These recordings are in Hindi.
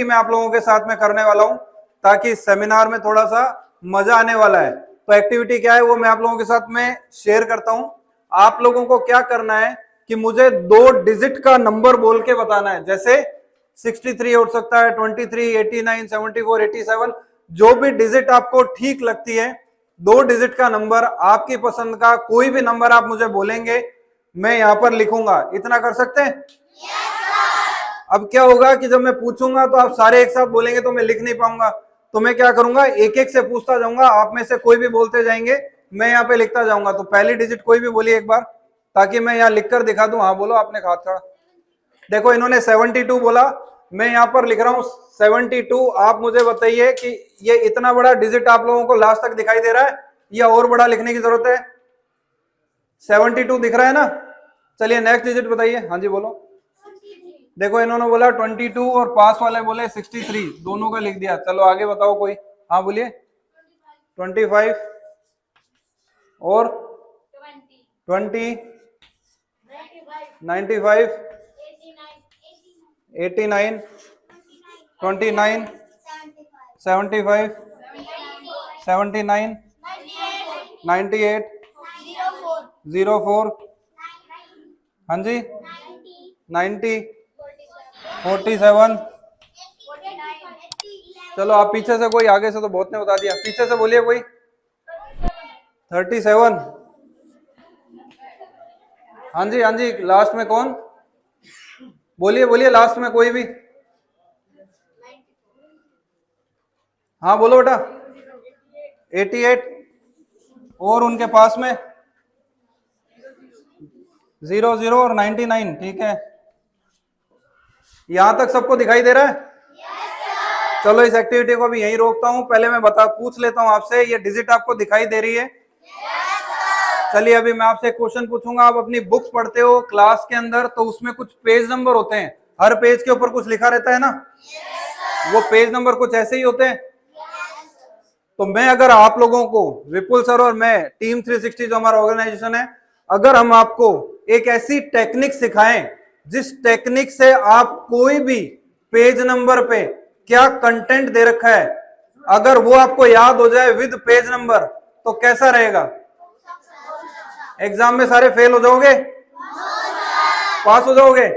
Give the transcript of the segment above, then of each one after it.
मैं आप लोगों के साथ में करने वाला हूं ताकि सेमिनार में थोड़ा सा मजा आने वाला है। तो एक्टिविटी क्या है वो मैं आप लोगों के साथ में शेयर करता हूं। आप लोगों को क्या करना है कि मुझे 2 डिजिट का नंबर बोल के बताना है। जैसे 63 हो सकता है, 23, 89, 74, 87, जो भी डिजिट आपको ठीक लगती है, 2 डिजिट का नंबर, आपकी पसंद का कोई भी नंबर आप मुझे बोलेंगे, मैं यहां पर लिखूंगा। इतना कर सकते हैं? अब क्या होगा कि जब मैं पूछूंगा तो आप सारे एक साथ बोलेंगे तो मैं लिख नहीं पाऊंगा। तो मैं क्या करूंगा, एक एक से पूछता जाऊंगा, आप में से कोई भी बोलते जाएंगे, मैं यहाँ पे लिखता जाऊंगा। तो पहली डिजिट कोई भी बोलिए एक बार, ताकि मैं यहाँ लिख कर दिखा दूं। हाँ बोलो, आपने हाथ खड़ा। देखो इन्होंने 72 बोला, मैं यहाँ पर लिख रहा हूँ 72। आप मुझे बताइए कि ये इतना बड़ा डिजिट आप लोगों को लास्ट तक दिखाई दे रहा है या और बड़ा लिखने की जरूरत है? 72 दिख रहा है ना? चलिए नेक्स्ट डिजिट बताइए। हाँ जी बोलो। देखो इन्होंने बोला 22 और पास वाले बोले 63, दोनों का लिख दिया। चलो आगे बताओ कोई। हाँ बोलिए। 25 और 20, 95, 89, 29, 75, 79, 98, 04, हाँ जी 90, 47। चलो आप पीछे से कोई, आगे से तो बहुत ने बता दिया, पीछे से बोलिए कोई। 37। हाँ जी हाँ जी, लास्ट में कौन? बोलिए बोलिए, लास्ट में कोई भी। हाँ बोलो बेटा। 88 और उनके पास में 00 और 99। ठीक है, यहां तक सबको दिखाई दे रहा है? चलो इस एक्टिविटी को भी यहीं रोकता हूं। पहले मैं पूछ लेता हूं आपसे, ये डिजिट आपको दिखाई दे रही है? चलिए अभी मैं आपसे एक क्वेश्चन पूछूंगा। आप अपनी बुक्स पढ़ते हो क्लास के अंदर, तो उसमें कुछ पेज नंबर होते हैं, हर पेज के ऊपर कुछ लिखा रहता है ना? वो पेज नंबर कुछ ऐसे ही होते हैं। तो मैं अगर आप लोगों को, विपुल सर और मैं, टीम 360 जो हमारा ऑर्गेनाइजेशन है, अगर हम आपको एक ऐसी टेक्निक सिखाएं जिस टेक्निक से आप कोई भी पेज नंबर पे क्या कंटेंट दे रखा है, अगर वो आपको याद हो जाए विद पेज नंबर, तो कैसा रहेगा? एग्जाम में सारे फेल हो जाओगे? पास हो जाओगे?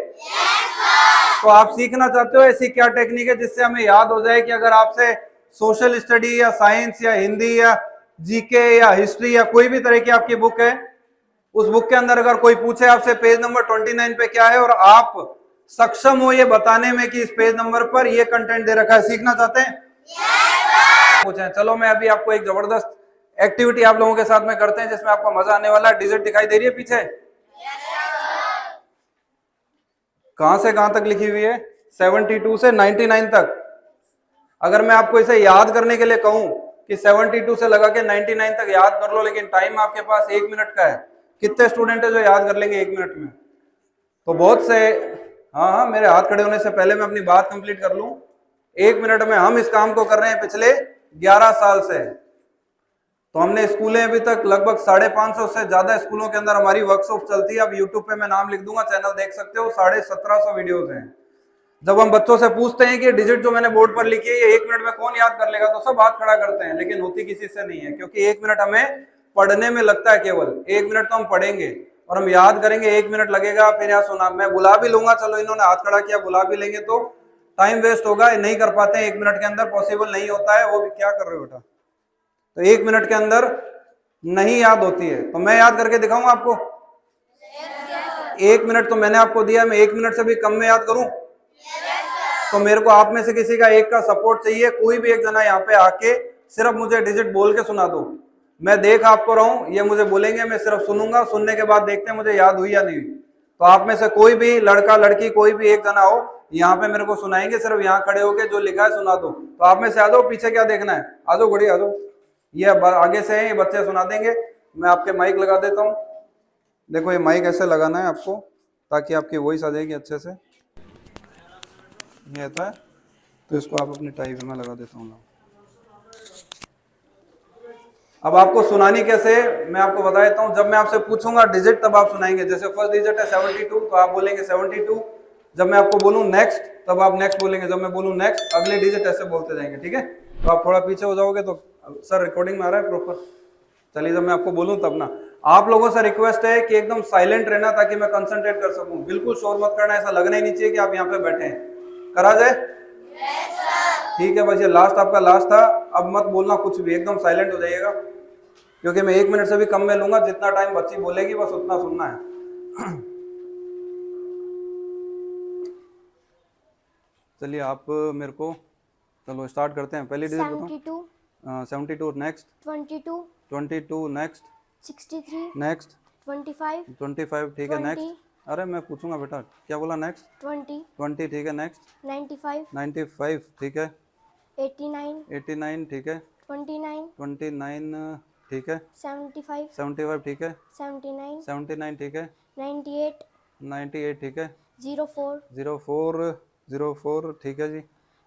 तो आप सीखना चाहते हो ऐसी क्या टेक्निक है जिससे हमें याद हो जाए कि अगर आपसे सोशल स्टडी या साइंस या हिंदी या जीके या हिस्ट्री या कोई भी तरह की आपकी बुक है, उस बुक के अंदर अगर कोई पूछे आपसे पेज नंबर 29 पे क्या है, और आप सक्षम हो ये बताने में कि इस पेज नंबर पर ये कंटेंट दे रखा है, सीखना चाहते हैं? पूछे। चलो मैं अभी आपको एक जबरदस्त एक्टिविटी आप लोगों के साथ में करते हैं जिसमें आपको मजा आने वाला है। डिजिट दिखाई दे रही है पीछे? कहां से कहां तक लिखी हुई है? 72 से 99 तक। अगर मैं आपको इसे याद करने के लिए कहूं कि 72 से लगा के 99 तक याद कर लो, लेकिन टाइम आपके पास 1 मिनट का है, कितने स्टूडेंट है जो याद कर लेंगे 1 मिनट में? तो बहुत से। हाँ हाँ, मेरे हाथ खड़े होने से पहले मैं अपनी बात कंप्लीट कर लूं। 1 मिनट में हम इस काम को कर रहे हैं पिछले 11 साल से। तो हमने स्कूलें अभी तक लगभग 550 से ज्यादा स्कूलों के अंदर हमारी वर्कशॉप चलती है। अब यूट्यूब पे मैं नाम लिख दूंगा, चैनल देख सकते हो, 1750 वीडियोस हैं। जब हम बच्चों से पूछते हैं कि डिजिट जो मैंने बोर्ड पर लिखी है ये 1 मिनट में कौन याद कर लेगा, तो सब हाथ खड़ा करते हैं, लेकिन होती किसी से नहीं है, क्योंकि 1 मिनट हमें पढ़ने में लगता है। केवल 1 मिनट तो हम पढ़ेंगे और हम याद करेंगे, 1 मिनट लगेगा। फिर यहाँ सुना, मैं बुला भी लूंगा, चलो इन्होंने हाथ खड़ा किया, बुला भी लेंगे तो टाइम वेस्ट होगा, नहीं कर पाते 1 मिनट के अंदर, पॉसिबल नहीं होता है। वो भी क्या कर रहे हो बेटा? तो 1 मिनट के अंदर नहीं याद होती है। तो मैं याद करके दिखाऊं आपको? 1 मिनट तो मैंने आपको दिया, मैं 1 मिनट से भी कम में याद करूं? तो मेरे को आप में से किसी का एक का सपोर्ट चाहिए। कोई भी एक जना यहाँ पे आके सिर्फ मुझे डिजिट बोल के सुना दो। मैं देख आपको रहा हूं, ये मुझे बोलेंगे, मैं सिर्फ सुनूंगा, सुनने के बाद देखते हैं मुझे याद हुई या नहीं। तो आप में से कोई भी लड़का लड़की कोई भी एक जना हो, यहाँ पे मेरे को सुनाएंगे, सिर्फ यहाँ खड़े होके जो लिखा है सुना दो। तो आप में से आ जाओ, पीछे क्या देखना है, आ जाओ घड़ी, आ जाओ। ये आगे से है, ये बच्चे सुना देंगे। मैं आपके माइक लगा देता हूँ। देखो ये माइक ऐसे लगाना है आपको ताकि आपकी वॉइस आ जाएगी अच्छे से। ये आता है तो इसको आप अपनी टाई में लगा देता हूँ। अब आपको सुनानी कैसे, मैं आपको बता देता हूँ। जब मैं आपसे पूछूंगा डिजिट, तब आप सुनाएंगे। जैसे फर्स्ट डिजिट है 72, तो आप बोलेंगे 72। जब मैं आपको बोलूँ नेक्स्ट, तब आप नेक्स्ट बोलेंगे, जब मैं बोलूँ नेक्स्ट अगले डिजिट ऐसे बोलते जाएंगे, ठीक है। तो आप थोड़ा पीछे हो जाओगे तो सर रिकॉर्डिंग में आ रहा है प्रॉपर। चलिए जब मैं आपको बोलूं तब ना, आप लोगों से रिक्वेस्ट है कि एकदम साइलेंट रहना ताकि मैं कंसंट्रेट कर सकूं, बिल्कुल शोर मत करना, ऐसा लगना ही नहीं चाहिए कि आप यहाँ पे बैठे हैं। करा जाए? ठीक है, बस ये लास्ट आपका लास्ट था, अब मत बोलना कुछ भी, एकदम साइलेंट हो जाइएगा, क्योंकि मैं 1 मिनट से भी कम में लूंगा, जितना टाइम बच्ची बोलेगी बस उतना सुनना है। चलिए आप मेरे को, चलो स्टार्ट करते हैं। पहली डिजिट बताओ। 72 नेक्स्ट, 22 नेक्स्ट, 63 नेक्स्ट, 25 ठीक है नेक्स्ट। अरे मैं पूछूंगा बेटा, क्या बोला? नेक्स्ट 20 ठीक है नेक्स्ट। 95 ठीक है। 89 ठीक है। 29 ठीक है। 75 ठीक है। 79 ठीक है। 98 ठीक है। 04 ठीक है जी।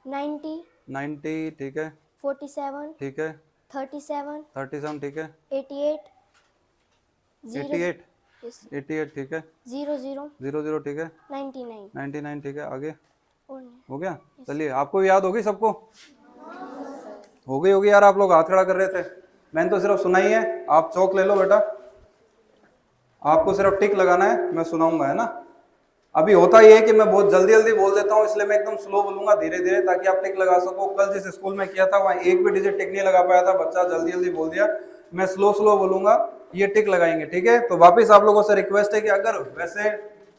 90 ठीक है। 47 ठीक है। 37 ठीक है। 88 88 ठीक है। 00 ठीक है। 99 ठीक है। आगे हो गया? चलिए आपको भी याद होगी सबको? हो गई होगी यार, आप लोग हाथ खड़ा कर रहे थे, मैंने तो सिर्फ सुनाई है। आप चौक ले लो बेटा, आपको सिर्फ टिक लगाना है, मैं सुनाऊंगा, है ना। अभी होता ये है कि मैं बहुत जल्दी जल्दी बोल देता हूँ, इसलिए मैं एकदम स्लो बोलूंगा, धीरे धीरे, ताकि आप टिक लगा सको। कल जिस स्कूल में किया था वहाँ एक भी डिजिट टिक नहीं लगा पाया था, बच्चा जल्दी जल्दी बोल दिया। मैं स्लो स्लो बोलूंगा, ये टिक लगाएंगे, ठीक है। तो वापिस आप लोगों से रिक्वेस्ट है कि अगर वैसे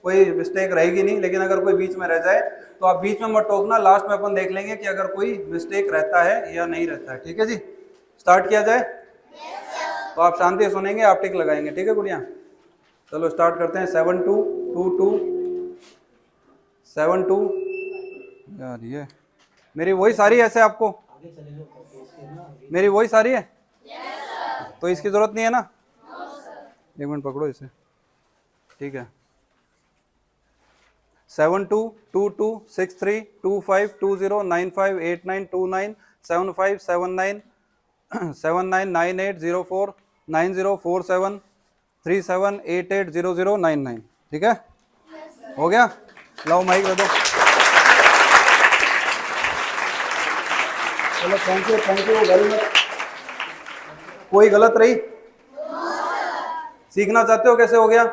कोई मिस्टेक रहेगी नहीं, लेकिन अगर कोई बीच में रह जाए तो आप बीच में मत टोकना, लास्ट में अपन देख लेंगे कि अगर कोई मिस्टेक रहता है या नहीं रहता है, ठीक है जी। स्टार्ट किया जाए? तो आप शांति सुनेंगे, आप टिक लगाएंगे, ठीक है गुड़िया। चलो स्टार्ट करते हैं। 72 यार, ये मेरी वही सारी ऐसे आपको मेरी वही सारी है, तो इसकी जरूरत नहीं है ना। 1 मिनट पकड़ो इसे, ठीक है। 7222632520958929 7579 799804 9047 37880099, ठीक है। हो गया? लाओ माइक दे दो। चलो थैंक यू वेरी मच। कोई गलत रही? सीखना चाहते हो कैसे हो गया?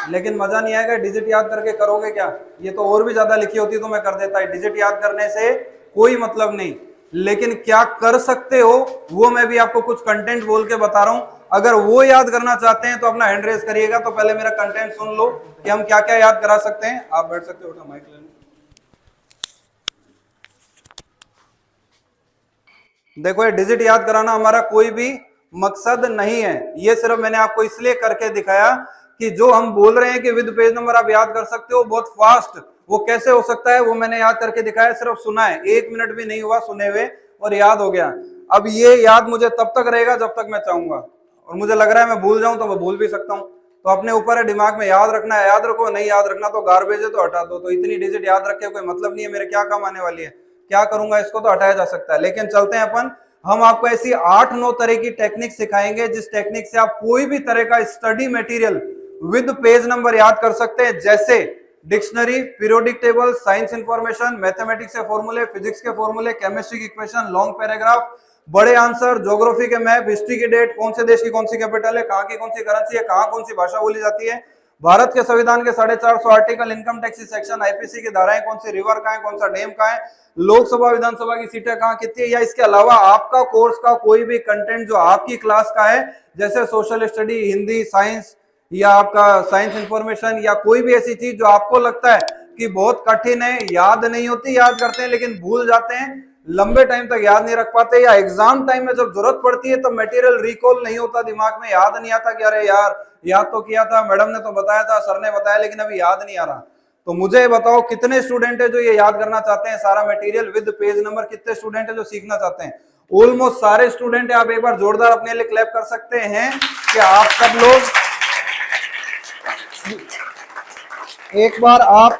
लेकिन मजा नहीं आएगा डिजिट याद करके, करोगे क्या? ये तो और भी ज्यादा लिखी होती तो मैं कर देता है। डिजिट याद करने से कोई मतलब नहीं, लेकिन क्या कर सकते हो वो मैं भी आपको कुछ कंटेंट बोल के बता रहा हूं। अगर वो याद करना चाहते हैं तो अपना हैंड रेज करिएगा। तो पहले मेरा कंटेंट सुन लो कि हम क्या क्या याद करा सकते हैं। आप बैठ सकते हो, माइक ले लो। देखो ये डिजिट याद कराना हमारा कोई भी मकसद नहीं है, ये सिर्फ मैंने आपको इसलिए करके दिखाया कि जो हम बोल रहे हैं कि विद पेज नंबर आप याद कर सकते हो बहुत फास्ट, वो कैसे हो सकता है वो मैंने याद करके दिखाया। सिर्फ सुना है, 1 मिनट भी नहीं हुआ सुने हुए और याद हो गया। अब ये याद मुझे तब तक रहेगा जब तक मैं चाहूंगा, और मुझे लग रहा है मैं भूल जाऊं तो मैं भूल भी सकता हूं। तो अपने ऊपर है, दिमाग में याद रखना है याद रखो, नहीं याद रखना तो गार्बेज है तो हटा दो। तो इतनी डिजिट याद रखे कोई मतलब नहीं है, मेरे क्या काम आने वाली है, क्या करूंगा इसको, तो हटाया जा सकता है। लेकिन चलते हैं अपन, हम आपको ऐसी 8-9 तरह की टेक्निक सिखाएंगे जिस टेक्निक से आप कोई भी तरह का study material with page number याद कर सकते हैं। जैसे dictionary, periodic table, science information, mathematics के फॉर्मूले, फिजिक्स के फॉर्मूले, केमिस्ट्री की इक्वेशन, लॉन्ग पैराग्राफ, बड़े आंसर, ज्योग्राफी के मैप, हिस्ट्री की डेट, कौन से देश की कौन सी कैपिटल है, कहां की कौन सी करेंसी है, कहां कौन सी भाषा बोली जाती है, भारत के संविधान के 450 article, income tax section, IPC की धाराएं कौन सी, रिवर कहां है, कौन सा डैम कहां है, लोकसभा विधानसभा की सीटें कहां कितनी है, या इसके अलावा आपका कोर्स का कोई भी कंटेंट जो आपकी क्लास का है, जैसे सोशल स्टडी, हिंदी, साइंस, या आपका साइंस इंफॉर्मेशन, या कोई भी ऐसी चीज जो आपको लगता है कि बहुत कठिन है, याद नहीं होती, याद करते हैं लेकिन भूल जाते हैं, लंबे टाइम तक याद नहीं रख पाते, या एग्जाम टाइम में जब जरूरत पड़ती है तो मटेरियल रिकॉल नहीं होता, दिमाग में याद नहीं आता कि अरे यार याद तो किया था, मैडम ने तो बताया था, सर ने बताया, लेकिन अभी याद नहीं आ रहा। तो मुझे बताओ कितने स्टूडेंट है जो ये याद करना चाहते हैं सारा मटेरियल विद पेज नंबर? कितने स्टूडेंट है जो सीखना चाहते हैं? ऑलमोस्ट सारे स्टूडेंट है। आप एक बार जोरदार अपने लिए क्लैप कर सकते हैं कि आप सब लोग एक बार आप,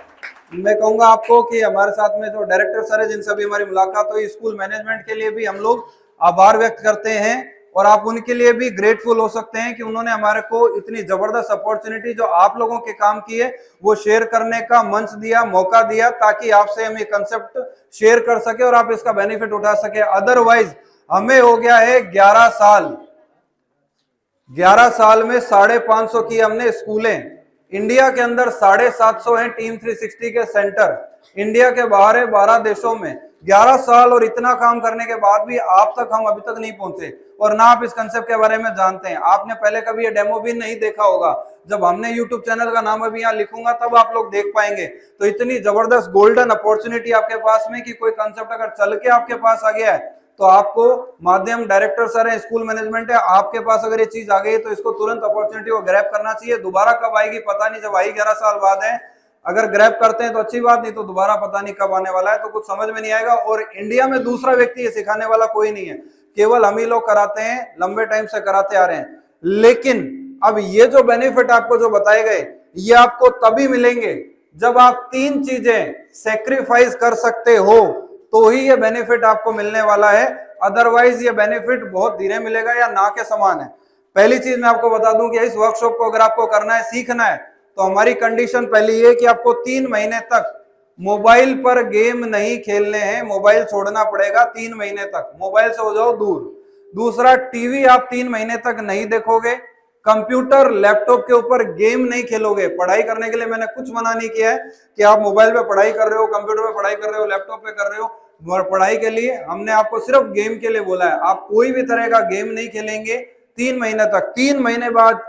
मैं कहूंगा आपको कि हमारे साथ में जो डायरेक्टर सर है जिनसे भी हमारी मुलाकात हुई, स्कूल मैनेजमेंट के लिए भी हम लोग आभार व्यक्त करते हैं। और आप उनके लिए भी ग्रेटफुल हो सकते हैं कि उन्होंने हमारे को इतनी जबरदस्त अपॉर्चुनिटी जो आप लोगों के काम की है वो शेयर करने का मंच दिया, मौका दिया, ताकि आपसे हम ये कंसेप्ट शेयर कर सके और आप इसका बेनिफिट उठा सके। अदरवाइज हमें हो गया है 11 साल, 11 साल में 550 की हमने स्कूलें, इंडिया के अंदर 750 हैं टीम 360 के सेंटर, इंडिया के बाहर है 12 देशों में। 11 साल और इतना काम करने के बाद भी आप तक हम अभी तक नहीं पहुंचे और ना आप इस कंसेप्ट के बारे में जानते हैं। आपने पहले कभी ये डेमो भी नहीं देखा होगा। जब हमने यूट्यूब चैनल का नाम अभी यहाँ लिखूंगा तब आप लोग देख पाएंगे। तो इतनी जबरदस्त गोल्डन अपॉर्चुनिटी आपके पास में कि कोई कंसेप्ट अगर चल के आपके पास आ गया है तो आपको माध्यम डायरेक्टर सर है, स्कूल मैनेजमेंट है, आपके पास अगर ये चीज आ गई तो इसको तुरंत अपॉर्चुनिटी को ग्रैब करना चाहिए। दोबारा कब आएगी पता नहीं, जब आई 11 साल बाद है। अगर ग्रैब करते हैं तो अच्छी बात, नहीं तो दोबारा पता नहीं कब आने वाला है, तो कुछ समझ में नहीं आएगा। और इंडिया में दूसरा व्यक्ति ये सिखाने वाला कोई नहीं है, केवल हम ही लोग कराते हैं, लंबे टाइम से कराते आ रहे हैं। लेकिन अब ये जो बेनिफिट आपको जो बताए गए ये आपको तभी मिलेंगे जब आप 3 चीजें सेक्रीफाइस कर सकते हो तो ही ये बेनिफिट आपको मिलने वाला है। अदरवाइज ये बेनिफिट बहुत धीरे मिलेगा या ना के समान है। पहली चीज मैं आपको बता दूं कि इस वर्कशॉप को अगर आपको करना है, सीखना है, तो हमारी कंडीशन पहली ये कि आपको 3 महीने तक मोबाइल पर गेम नहीं खेलने हैं, मोबाइल छोड़ना पड़ेगा 3 महीने तक, मोबाइल से हो जाओ दूर। दूसरा, टीवी आप 3 महीने तक नहीं देखोगे, कंप्यूटर लैपटॉप के ऊपर गेम नहीं खेलोगे। पढ़ाई करने के लिए मैंने कुछ मना नहीं किया है कि आप मोबाइल पे पढ़ाई कर रहे हो, कंप्यूटर पे पढ़ाई कर रहे हो, लैपटॉप पे कर रहे हो, पढ़ाई के लिए हमने आपको सिर्फ गेम के लिए बोला है। आप कोई भी तरह का गेम नहीं खेलेंगे 3 महीने तक। 3 महीने बाद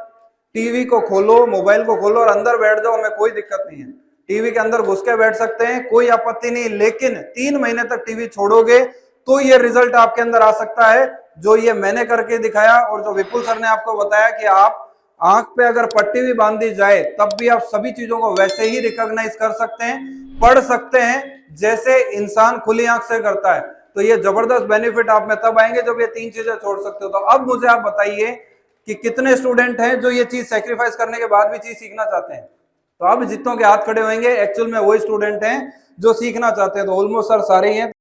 टीवी को खोलो, मोबाइल को खोलो और अंदर बैठ जाओ, हमें कोई दिक्कत नहीं है। टीवी के अंदर घुस के बैठ सकते हैं, कोई आपत्ति नहीं। लेकिन 3 महीने तक टीवी छोड़ोगे तो ये रिजल्ट आपके अंदर आ सकता है जो ये मैंने करके दिखाया और जो विपुल सर ने आपको बताया कि आप आंख पे अगर पट्टी भी बांध दी जाए तब भी आप सभी चीजों को वैसे ही रिकॉग्नाइज कर सकते हैं, पढ़ सकते हैं जैसे इंसान खुली आंख से करता है। तो ये जबरदस्त बेनिफिट आप में तब आएंगे जब ये 3 चीजें छोड़ सकते हो। तो अब मुझे आप बताइए कि कितने स्टूडेंट हैं जो ये चीज सेक्रीफाइस करने के बाद भी चीज सीखना चाहते हैं। तो अब जितनों के हाथ खड़े होंगे एक्चुअल में वही स्टूडेंट हैं जो सीखना चाहते हैं। तो ऑलमोस्ट सर सारे ही हैं।